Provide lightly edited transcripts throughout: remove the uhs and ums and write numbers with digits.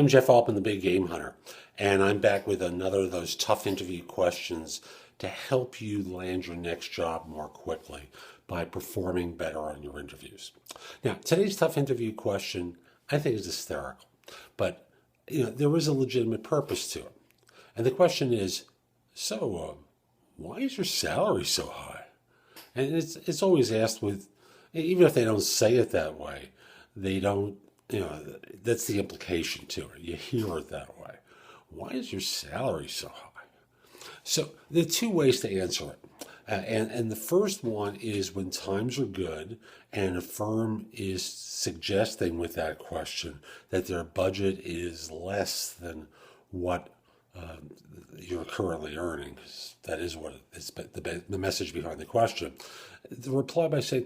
Jeff Altman, the Big Game Hunter, and I'm back with another of those tough interview questions to help you land your next job more quickly by performing better on your interviews. Now, today's tough interview question, I think, is hysterical, but there is a legitimate purpose to it. And the question is, why is your salary so high? And it's always asked with, even if they don't say it that way, they don't, that's the implication to it. You hear it that way. Why is your salary so high? So there are two ways to answer it. And the first one is when times are good and a firm is suggesting with that question that their budget is less than what you're currently earning. That is what it's the message behind the question. The reply by saying,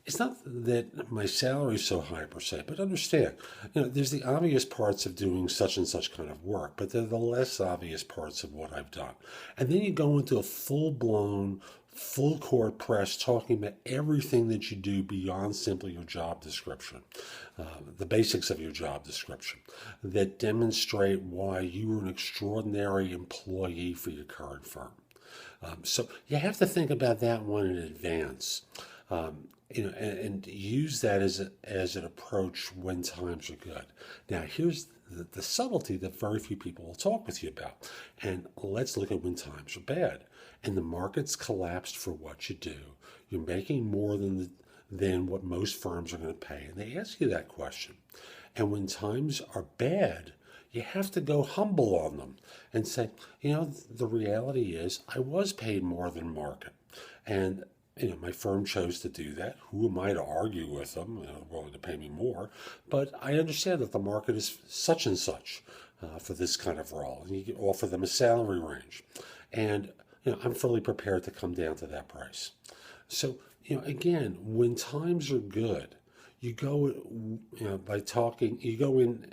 it's not that my salary is so high per se, but understand, there's the obvious parts of doing such and such kind of work, but they're the less obvious parts of what I've done. And then you go into a full-blown, full-court press talking about everything that you do beyond simply your job description, the basics of your job description, that demonstrate why you are an extraordinary employee for your current firm. So you have to think about that one in advance. And use that as an approach when times are good. Now, here's the subtlety that very few people will talk with you about. And let's look at when times are bad. And the market's collapsed for what you do. You're making more than what most firms are going to pay. And they ask you that question. And when times are bad, you have to go humble on them and say, the reality is I was paid more than market. And my firm chose to do that. Who am I to argue with them? They're willing to pay me more. But I understand that the market is such and such for this kind of role. And you can offer them a salary range. And, I'm fully prepared to come down to that price. So, again, when times are good, you go in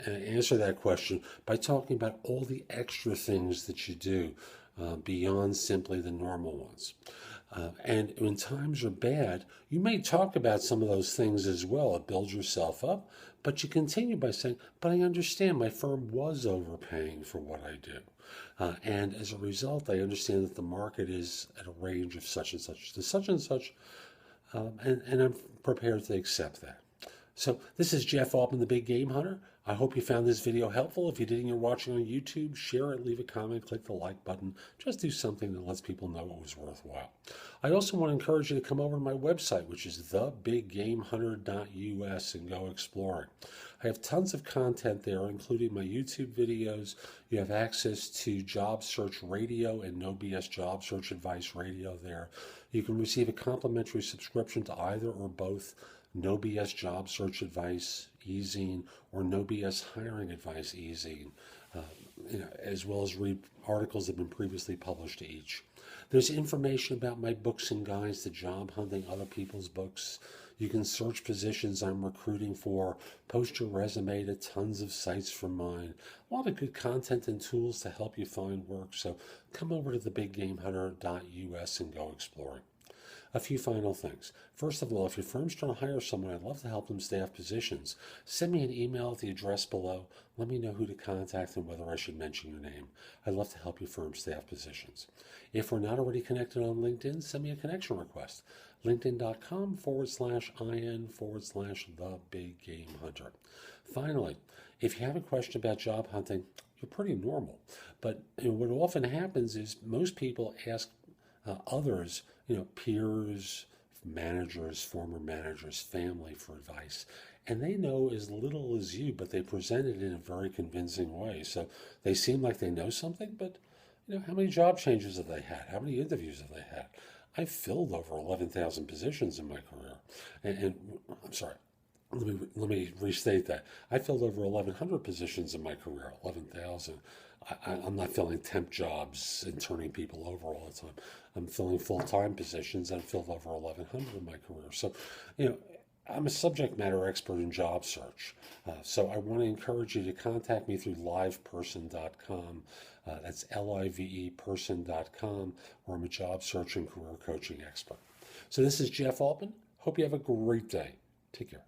and answer that question by talking about all the extra things that you do beyond simply the normal ones. And when times are bad, you may talk about some of those things as well. It builds yourself up, but you continue by saying, but I understand my firm was overpaying for what I do. And as a result, I understand that the market is at a range of such and such to such and such, and I'm prepared to accept that. So this is Jeff Altman, the Big Game Hunter. I hope you found this video helpful. If you did and you're watching on YouTube, share it, leave a comment, click the like button. Just do something that lets people know it was worthwhile. I also want to encourage you to come over to my website, which is thebiggamehunter.us, and go exploring. I have tons of content there, including my YouTube videos. You have access to Job Search Radio and No BS Job Search Advice Radio there. You can receive a complimentary subscription to either or both No BS Job Search Advice e-zine or No BS Hiring Advice e-zine, as well as read articles that have been previously published to each. There's information about my books and guides to job hunting other people's books. You can search positions I'm recruiting for, post your resume to tons of sites from mine. A lot of good content and tools to help you find work. So come over to thebiggamehunter.us and go exploring. A few final things. First of all, if your firm's trying to hire someone, I'd love to help them staff positions. Send me an email at the address below. Let me know who to contact and whether I should mention your name. I'd love to help your firm staff positions. If we're not already connected on LinkedIn, send me a connection request. LinkedIn.com/IN/the-big-game-hunter. Finally, if you have a question about job hunting, you're pretty normal. But what often happens is most people ask others, peers, managers, former managers, family for advice. And they know as little as you, but they present it in a very convincing way. So they seem like they know something, but how many job changes have they had? How many interviews have they had? I've filled over 11,000 positions in my career. And I'm sorry, let me restate that. I filled over 1,100 positions in my career, 11,000. I'm not filling temp jobs and turning people over all the time. I'm filling full-time positions. I've filled over 1,100 in my career. So, I'm a subject matter expert in job search. So I want to encourage you to contact me through liveperson.com. That's LIVE person.com, where I'm a job search and career coaching expert. So this is Jeff Altman. Hope you have a great day. Take care.